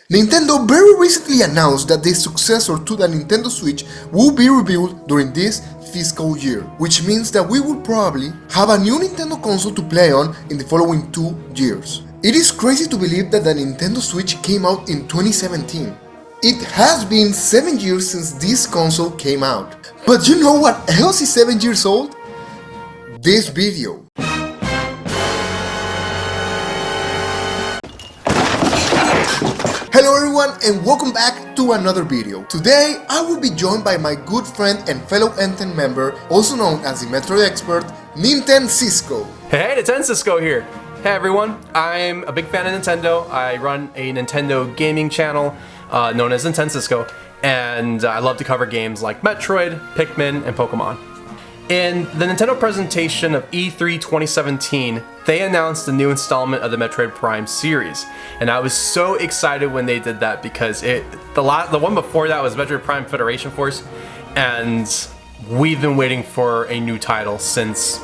Nintendo very recently announced that the successor to the Nintendo Switch will be revealed during this fiscal year, which means that we will probably have a new Nintendo console to play on in the following 2 years. It is crazy to believe that the Nintendo Switch came out in 2017. It has been 7 years since this console came out. But you know what else is 7 years old? This video. Hello everyone and welcome back to another video. Today I will be joined by my good friend and fellow Enten member, also known as the Metroid expert, NintenCisco. Hey, NintenCisco here. Hey everyone, I'm a big fan of Nintendo. I run a Nintendo gaming channel known as NintenCisco, and I love to cover games like Metroid, Pikmin, and Pokemon. In the Nintendo presentation of E3 2017, they announced the new installment of the Metroid Prime Series, and I was so excited when they did that because the one before that was Metroid Prime Federation Force, and we've been waiting for a new title since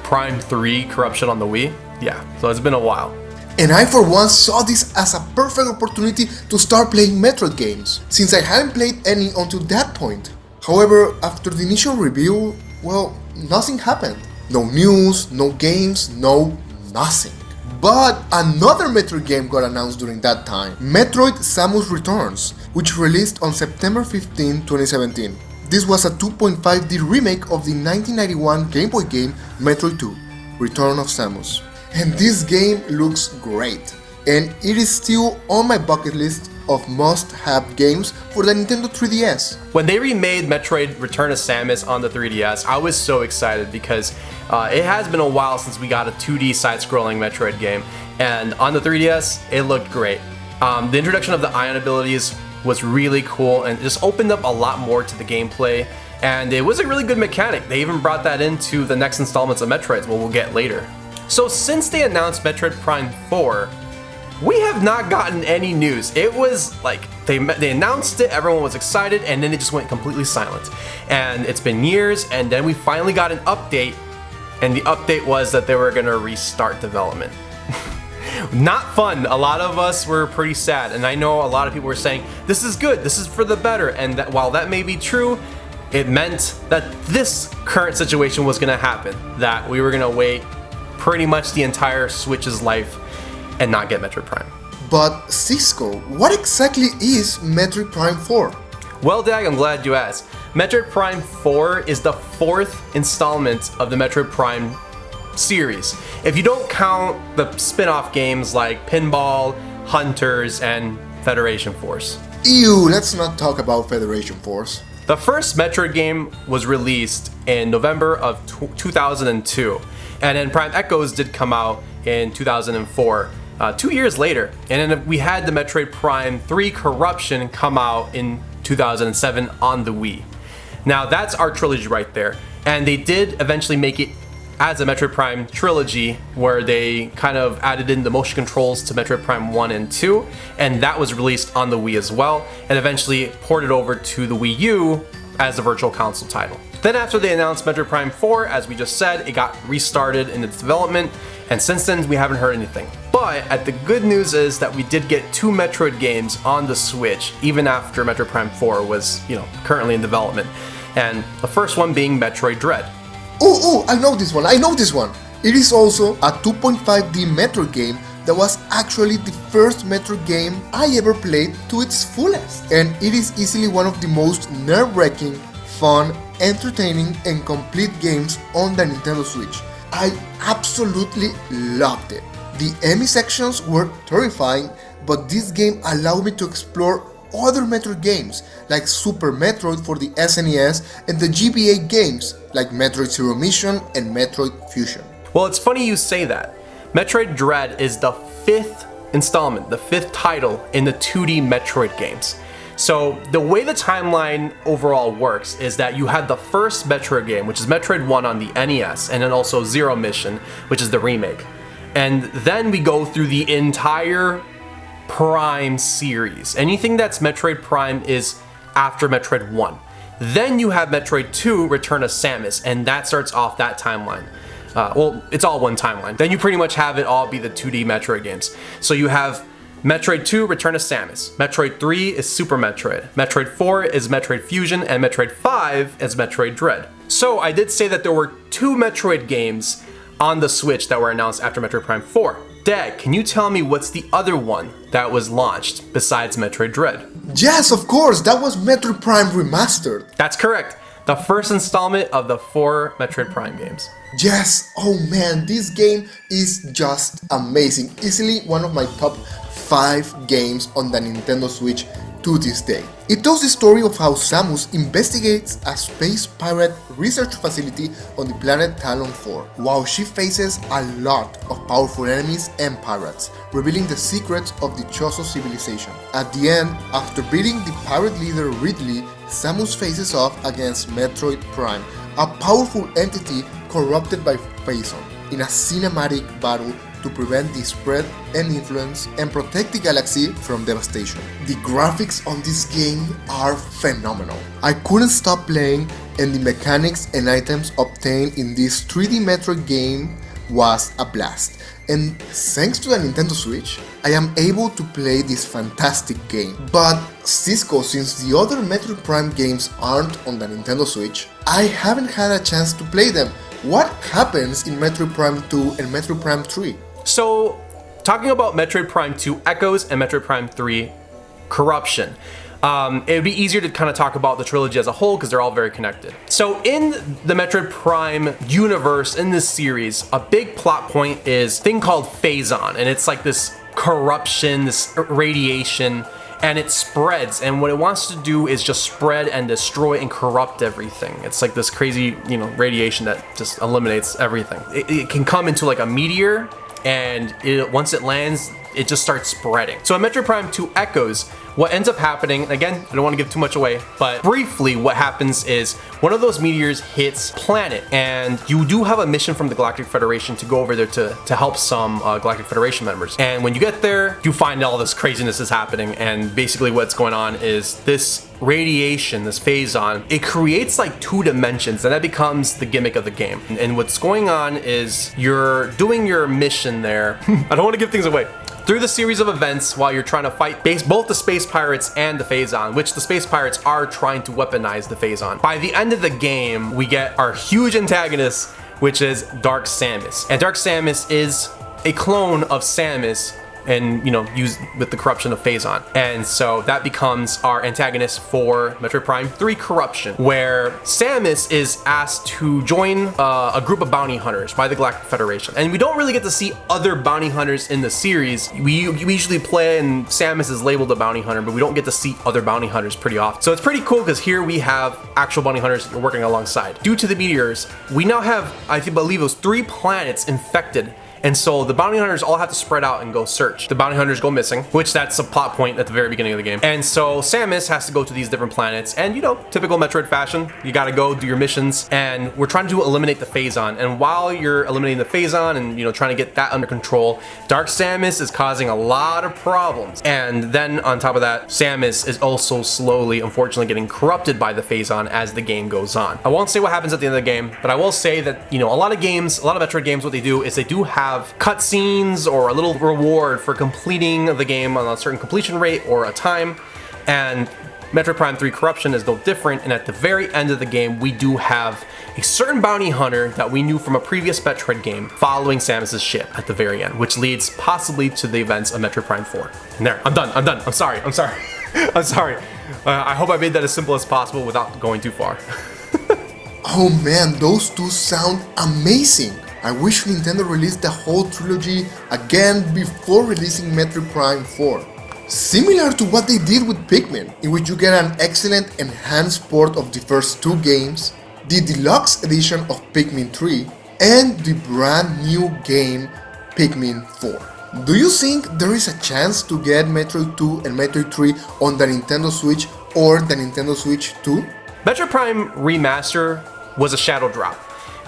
Prime 3 Corruption on the Wii. Yeah, so it's been a while. And I for one saw this as a perfect opportunity to start playing Metroid games, since I hadn't played any until that point. However, after the initial review, well, nothing happened. No news, no games, no nothing. But another Metroid game got announced during that time, Metroid Samus Returns, which released on September 15, 2017. This was a 2.5D remake of the 1991 Game Boy game Metroid 2, Return of Samus. And this game looks great, and it is still on my bucket list of must-have games for the Nintendo 3DS. When they remade Metroid Return of Samus on the 3DS, I was so excited because it has been a while since we got a 2D side-scrolling Metroid game, and on the 3DS, it looked great. The introduction of the Ion abilities was really cool and it just opened up a lot more to the gameplay, and it was a really good mechanic. They even brought that into the next installments of Metroids, what we'll get later. So since they announced Metroid Prime 4, we have not gotten any news. It was like they announced it, everyone was excited, and then it just went completely silent. And it's been years, and then we finally got an update, and the update was that they were gonna restart development. Not fun. A lot of us were pretty sad, and I know a lot of people were saying, this is good, this is for the better, and that while that may be true, it meant that this current situation was gonna happen, that we were gonna wait pretty much the entire Switch's life and not get Metroid Prime. But Cisco, what exactly is Metroid Prime 4? Well, DAGG, I'm glad you asked. Metroid Prime 4 is the 4th installment of the Metroid Prime series. If you don't count the spin-off games like Pinball, Hunters, and Federation Force. Ew, let's not talk about Federation Force. The first Metroid game was released in November of 2002, and then Prime Echoes did come out in 2004. 2 years later, and then we had the Metroid Prime 3 Corruption come out in 2007 on the Wii. Now that's our trilogy right there, and they did eventually make it as a Metroid Prime trilogy where they kind of added in the motion controls to Metroid Prime 1 and 2, and that was released on the Wii as well, and eventually ported over to the Wii U as the Virtual Console title. Then after they announced Metroid Prime 4, as we just said, it got restarted in its development, and since then we haven't heard anything. But the good news is that we did get 2 Metroid games on the Switch, even after Metroid Prime 4 was, currently in development. And the first one being Metroid Dread. Oh, I know this one. It is also a 2.5D Metroid game that was actually the first Metroid game I ever played to its fullest. And it is easily one of the most nerve-wracking, fun, entertaining, and complete games on the Nintendo Switch. I absolutely loved it. The enemy sections were terrifying, but this game allowed me to explore other Metroid games like Super Metroid for the SNES and the GBA games like Metroid Zero Mission and Metroid Fusion. Well, it's funny you say that. Metroid Dread is the 5th installment, the 5th title in the 2D Metroid games. So the way the timeline overall works is that you had the first Metroid game, which is Metroid 1 on the NES, and then also Zero Mission, which is the remake. And then we go through the entire Prime series. Anything that's Metroid Prime is after Metroid 1. Then you have Metroid 2, Return of Samus, and that starts off that timeline. Well, it's all one timeline. Then you pretty much have it all be the 2D Metroid games. So you have Metroid 2, Return of Samus. Metroid 3 is Super Metroid. Metroid 4 is Metroid Fusion, and Metroid 5 is Metroid Dread. So I did say that there were 2 Metroid games on the Switch that were announced after Metroid Prime 4. DAGG, can you tell me what's the other one that was launched besides Metroid Dread? Yes, of course, that was Metroid Prime Remastered. That's correct. The first installment of the 4 Metroid Prime games. Yes, oh man, this game is just amazing. Easily one of my top 5 games on the Nintendo Switch to this day. It tells the story of how Samus investigates a space pirate research facility on the planet Talon 4, while she faces a lot of powerful enemies and pirates, revealing the secrets of the Chozo civilization. At the end, after beating the pirate leader Ridley, Samus faces off against Metroid Prime, a powerful entity corrupted by Phazon, in a cinematic battle to prevent the spread and influence and protect the galaxy from devastation. The graphics on this game are phenomenal. I couldn't stop playing, and the mechanics and items obtained in this 3D Metroid game was a blast. And thanks to the Nintendo Switch, I am able to play this fantastic game. But Cisco, since the other Metroid Prime games aren't on the Nintendo Switch, I haven't had a chance to play them. What happens in Metroid Prime 2 and Metroid Prime 3? So, talking about Metroid Prime 2 Echoes and Metroid Prime 3 Corruption, it would be easier to kind of talk about the trilogy as a whole because they're all very connected. So in the Metroid Prime universe, in this series, a big plot point is a thing called Phazon, and it's like this corruption, this radiation, and it spreads, and what it wants to do is just spread and destroy and corrupt everything. It's like this crazy, radiation that just eliminates everything. It can come into like a meteor, and once it lands, it just starts spreading. So in Metroid Prime 2 Echoes, what ends up happening, again, I don't want to give too much away, but briefly what happens is one of those meteors hits planet, and you do have a mission from the Galactic Federation to go over there to help some Galactic Federation members. And when you get there, you find all this craziness is happening, and basically what's going on is this radiation, this Phazon, it creates like 2 dimensions, and that becomes the gimmick of the game. And what's going on is you're doing your mission there. I don't want to give things away. Through the series of events while you're trying to fight both the space pirates and the Phazon, which the space pirates are trying to weaponize the Phazon. By the end of the game, we get our huge antagonist, which is Dark Samus. And Dark Samus is a clone of Samus, and used with the corruption of Phazon. And so that becomes our antagonist for Metroid Prime 3 Corruption, where Samus is asked to join a group of bounty hunters by the Galactic Federation. And we don't really get to see other bounty hunters in the series. We usually play and Samus is labeled a bounty hunter, but we don't get to see other bounty hunters pretty often. So it's pretty cool because here we have actual bounty hunters working alongside. Due to the meteors, we now have, I believe it was 3 planets infected. And so the bounty hunters all have to spread out and go search. The bounty hunters go missing, which that's a plot point at the very beginning of the game. And so Samus has to go to these different planets, and typical Metroid fashion, you gotta go do your missions, and we're trying to eliminate the Phazon. And while you're eliminating the Phazon and trying to get that under control, Dark Samus is causing a lot of problems. And then on top of that, Samus is also slowly, unfortunately, getting corrupted by the Phazon as the game goes on. I won't say what happens at the end of the game, but I will say that, a lot of Metroid games, what they do is they do have cutscenes or a little reward for completing the game on a certain completion rate or a time, and Metroid Prime 3 Corruption is no different. And at the very end of the game, we do have a certain bounty hunter that we knew from a previous Metroid game following Samus's ship at the very end, which leads possibly to the events of Metroid Prime 4. And there, I'm done. I'm sorry. I'm sorry. I hope I made that as simple as possible without going too far. Oh man, those 2 sound amazing. I wish Nintendo released the whole trilogy again before releasing Metroid Prime 4. Similar to what they did with Pikmin, in which you get an excellent enhanced port of the first 2 games, the deluxe edition of Pikmin 3, and the brand new game Pikmin 4. Do you think there is a chance to get Metroid 2 and Metroid 3 on the Nintendo Switch or the Nintendo Switch 2? Metroid Prime Remaster was a shadow drop.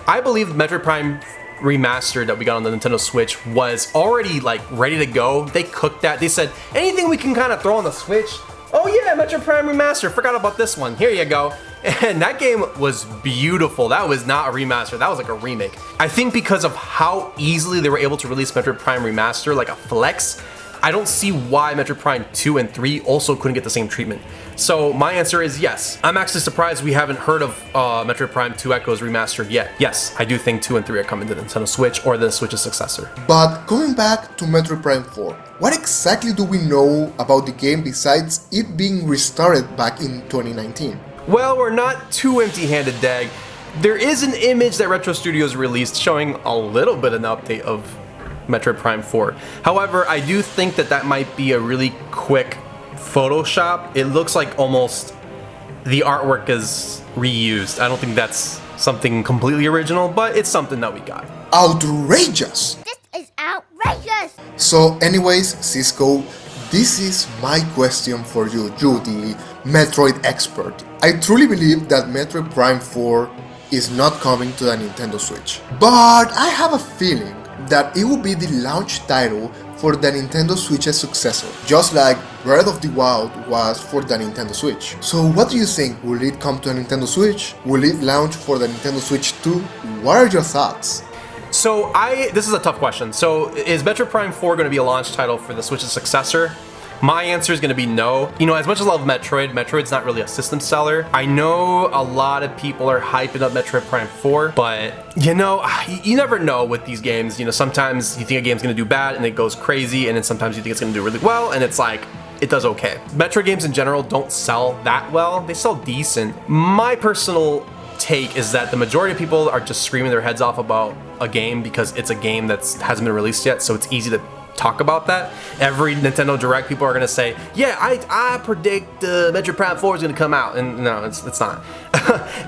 I believe Metroid Prime Remastered that we got on the Nintendo Switch was already ready to go. They cooked that. They said, anything we can kind of throw on the Switch? Oh yeah, Metroid Prime Remaster, forgot about this one. Here you go. And that game was beautiful. That was not a remaster, that was like a remake. I think because of how easily they were able to release Metroid Prime Remaster, like a flex, I don't see why Metroid Prime 2 and 3 also couldn't get the same treatment. So my answer is yes. I'm actually surprised we haven't heard of Metroid Prime 2 Echoes Remastered yet. Yes, I do think 2 and 3 are coming to the Nintendo Switch or the Switch's successor. But coming back to Metroid Prime 4, what exactly do we know about the game besides it being restarted back in 2019? Well, we're not too empty-handed, DAGG. There is an image that Retro Studios released showing a little bit of an update of Metroid Prime 4. However, I do think that might be a really quick Photoshop. It looks like almost the artwork is reused. I don't think that's something completely original, but it's something that we got. Outrageous! This is outrageous! So anyways, Cisco, this is my question for you, the Metroid expert. I truly believe that Metroid Prime 4 is not coming to the Nintendo Switch. But I have a feeling that it will be the launch title for the Nintendo Switch's successor, just like Breath of the Wild was for the Nintendo Switch. So what do you think? Will it come to a Nintendo Switch? Will it launch for the Nintendo Switch too? What are your thoughts? So this is a tough question. So is Metroid Prime 4 going to be a launch title for the Switch's successor? My answer is going to be no. You know, as much as I love Metroid's not really a system seller. I know a lot of people are hyping up Metroid Prime 4, but you know, you never know with these games. You know, sometimes you think a game's going to do bad and it goes crazy, and then sometimes you think it's going to do really well and it's like, it does okay. Metroid games in general don't sell that well. They sell decent. My personal take is that the majority of people are just screaming their heads off about a game because it's a game that hasn't been released yet, so it's easy to talk about that. Every Nintendo Direct, people are gonna say, yeah, I predict Metroid Prime 4 is gonna come out, and no, it's not.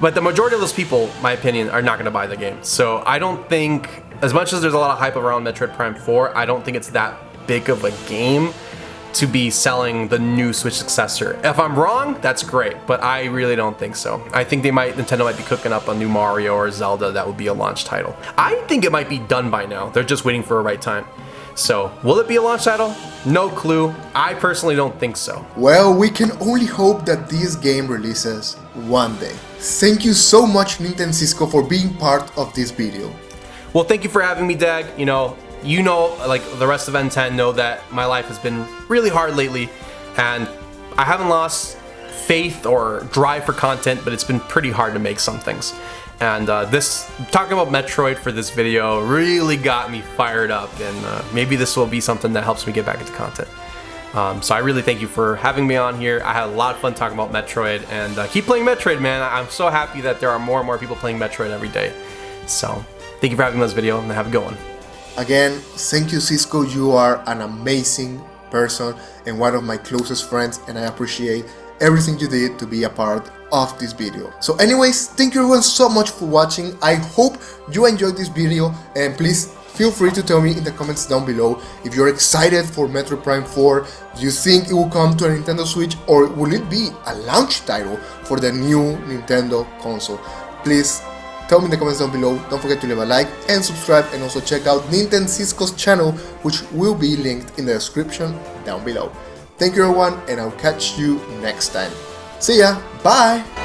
But the majority of those people, my opinion, are not gonna buy the game. So I don't think, as much as there's a lot of hype around Metroid Prime 4, I don't think it's that big of a game to be selling the new Switch successor. If I'm wrong, that's great, but I really don't think so. I think Nintendo might be cooking up a new Mario or Zelda that would be a launch title. I think it might be done by now. They're just waiting for a right time. So, will it be a launch title? No clue. I personally don't think so. Well, we can only hope that this game releases one day. Thank you so much, NintenCisco, for being part of this video. Well, thank you for having me, DAGG. You know, like the rest of N10 know that my life has been really hard lately, and I haven't lost faith or drive for content, but it's been pretty hard to make some things. And talking about Metroid for this video really got me fired up, and maybe this will be something that helps me get back into content. So I really thank you for having me on here. I had a lot of fun talking about Metroid, and keep playing Metroid, man. I'm so happy that there are more and more people playing Metroid every day. So thank you for having me on this video, and have a good one. Again, thank you, Cisco. You are an amazing person and one of my closest friends, and I appreciate everything you did to be a part of this video. So anyways, thank you everyone so much for watching. I hope you enjoyed this video, and please feel free to tell me in the comments down below if you're excited for Metroid Prime 4. Do you think it will come to a Nintendo Switch, or will it be a launch title for the new Nintendo console? Please tell me in the comments down below. Don't forget to leave a like and subscribe, and also check out NintenCisco's channel, which will be linked in the description down below. Thank you everyone, and I'll catch you next time. See ya, bye!